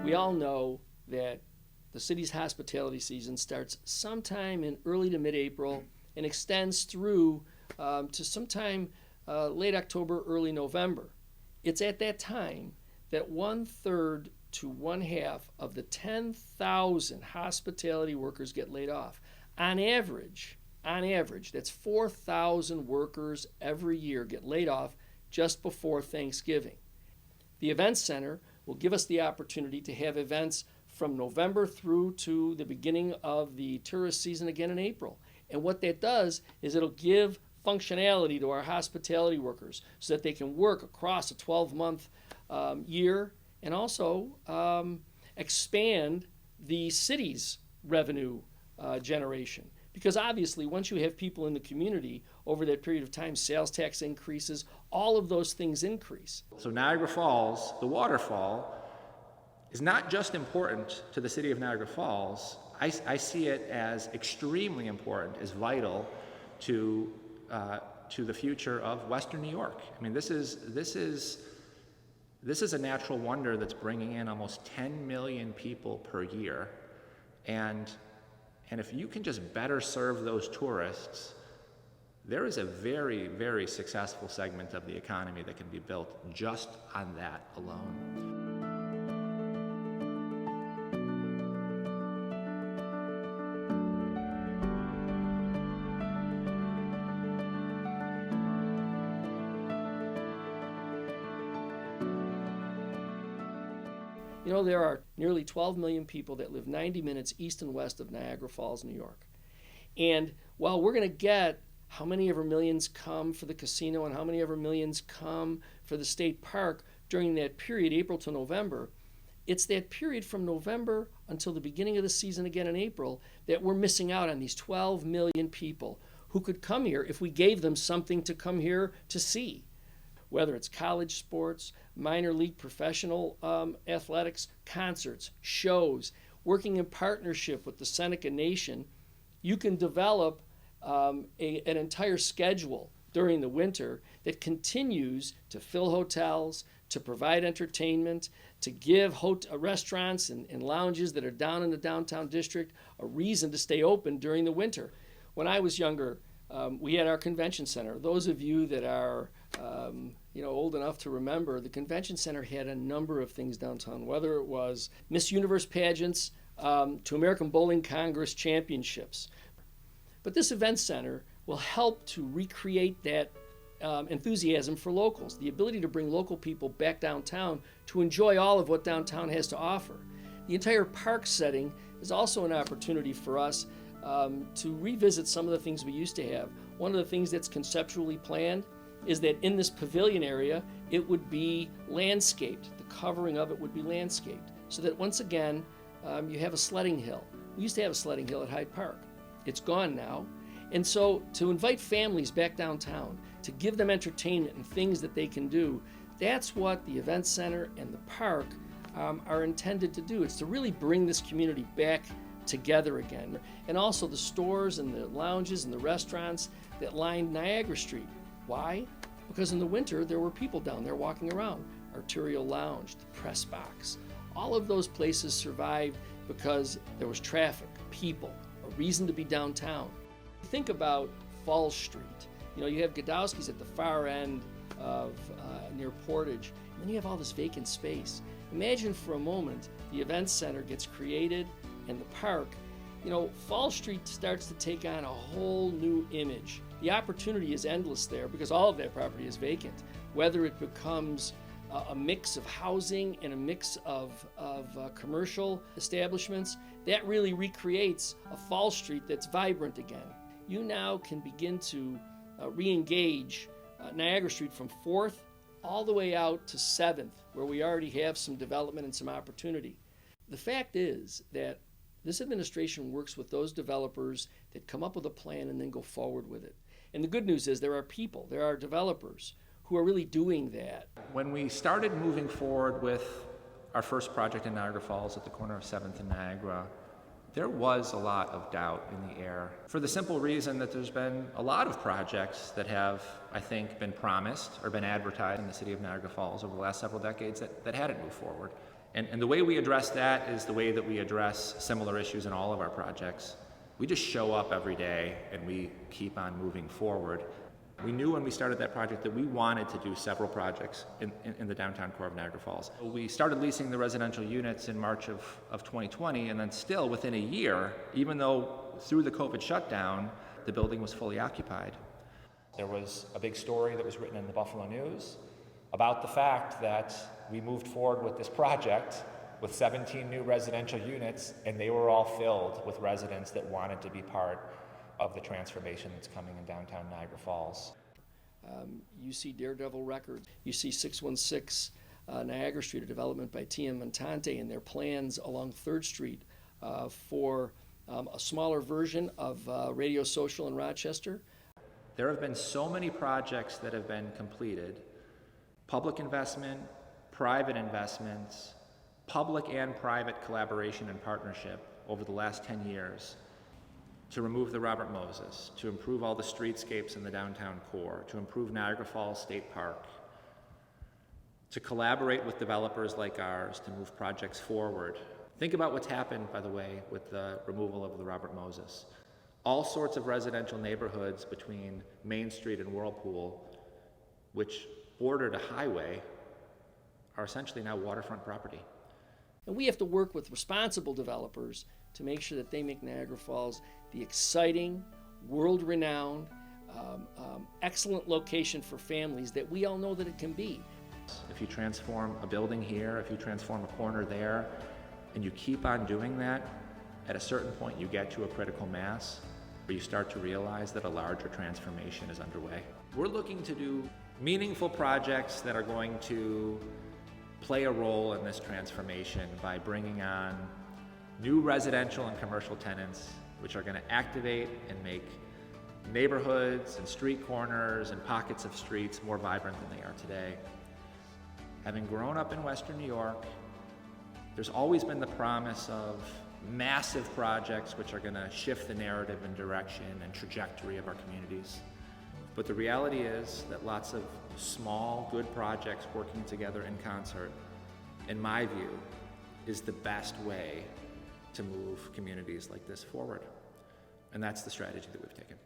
We all know that the city's hospitality season starts sometime in early to mid-April and extends through to sometime late October, early November. It's at that time that 1/3 to 1/2 of the 10,000 hospitality workers get laid off. On average, that's 4,000 workers every year get laid off just before Thanksgiving. The Events Center will give us the opportunity to have events from November through to the beginning of the tourist season again in April. And what that does is it'll give functionality to our hospitality workers so that they can work across a 12-month year and also expand the city's revenue generation. Because obviously, once you have people in the community over that period of time, sales tax increases, all of those things increase. So Niagara Falls, the waterfall, is not just important to the city of Niagara Falls. I see it as extremely important, as vital to the future of Western New York. I mean, this is a natural wonder that's bringing in almost 10 million people per year, and if you can just better serve those tourists, there is a very, very successful segment of the economy that can be built just on that alone. You know, there are nearly 12 million people that live 90 minutes east and west of Niagara Falls, New York. And while we're going to get how many ever millions come for the casino and how many ever millions come for the state park during that period, April to November, it's that period from November until the beginning of the season again in April that we're missing out on these 12 million people who could come here if we gave them something to come here to see. Whether it's college sports, minor league professional athletics, concerts, shows, working in partnership with the Seneca Nation, you can develop an entire schedule during the winter that continues to fill hotels, to provide entertainment, to give restaurants and lounges that are down in the downtown district a reason to stay open during the winter. When I was younger, we had our convention center. Those of you that are old enough to remember, the convention center had a number of things downtown, whether it was Miss Universe pageants to American Bowling Congress championships. But this event center will help to recreate that enthusiasm for locals, the ability to bring local people back downtown to enjoy all of what downtown has to offer. The entire park setting is also an opportunity for us to revisit some of the things we used to have. One of the things that's conceptually planned is that in this pavilion area, it would be landscaped. The covering of it would be landscaped, so that once again, you have a sledding hill. We used to have a sledding hill at Hyde Park. It's gone now. And so to invite families back downtown, to give them entertainment and things that they can do, that's what the event center and the park are intended to do. It's to really bring this community back together again. And also the stores and the lounges and the restaurants that lined Niagara Street. Why? Because in the winter, there were people down there walking around. Arterial Lounge, the Press Box. All of those places survived because there was traffic, people, a reason to be downtown. Think about Fall Street. You know, you have Godowski's at the far end of near Portage, and then you have all this vacant space. Imagine for a moment the event center gets created and the park. You know, Fall Street starts to take on a whole new image. The opportunity is endless there because all of that property is vacant. Whether it becomes a mix of housing and a mix of commercial establishments, that really recreates a Fall Street that's vibrant again. You now can begin to re-engage Niagara Street from 4th all the way out to 7th, where we already have some development and some opportunity. The fact is that this administration works with those developers that come up with a plan and then go forward with it. And the good news is there are developers who are really doing that. When we started moving forward with our first project in Niagara Falls at the corner of 7th and Niagara, there was a lot of doubt in the air for the simple reason that there's been a lot of projects that have, I think, been promised or been advertised in the city of Niagara Falls over the last several decades that hadn't moved forward. And the way we address that is the way that we address similar issues in all of our projects. We just show up every day and we keep on moving forward. We knew when we started that project that we wanted to do several projects in the downtown core of Niagara Falls. We started leasing the residential units in March of 2020, and then still within a year, even though through the COVID shutdown, the building was fully occupied. There was a big story that was written in the Buffalo News about the fact that we moved forward with this project with 17 new residential units, and they were all filled with residents that wanted to be part of the transformation that's coming in downtown Niagara Falls. You see Daredevil Records, you see 616 Niagara Street, a development by T.M. Montante, and their plans along 3rd Street for a smaller version of Radio Social in Rochester. There have been so many projects that have been completed, public investment, private investments, public and private collaboration and partnership over the last 10 years to remove the Robert Moses, to improve all the streetscapes in the downtown core, to improve Niagara Falls State Park, to collaborate with developers like ours to move projects forward. Think about what's happened, by the way, with the removal of the Robert Moses. All sorts of residential neighborhoods between Main Street and Whirlpool, which bordered a highway, are essentially now waterfront property. And we have to work with responsible developers to make sure that they make Niagara Falls the exciting, world-renowned, excellent location for families that we all know that it can be. If you transform a building here, if you transform a corner there, and you keep on doing that, at a certain point you get to a critical mass where you start to realize that a larger transformation is underway. We're looking to do meaningful projects that are going to play a role in this transformation by bringing on new residential and commercial tenants, which are going to activate and make neighborhoods and street corners and pockets of streets more vibrant than they are today. Having grown up in Western New York, there's always been the promise of massive projects which are going to shift the narrative and direction and trajectory of our communities. But the reality is that lots of small, good projects working together in concert, in my view, is the best way to move communities like this forward. And that's the strategy that we've taken.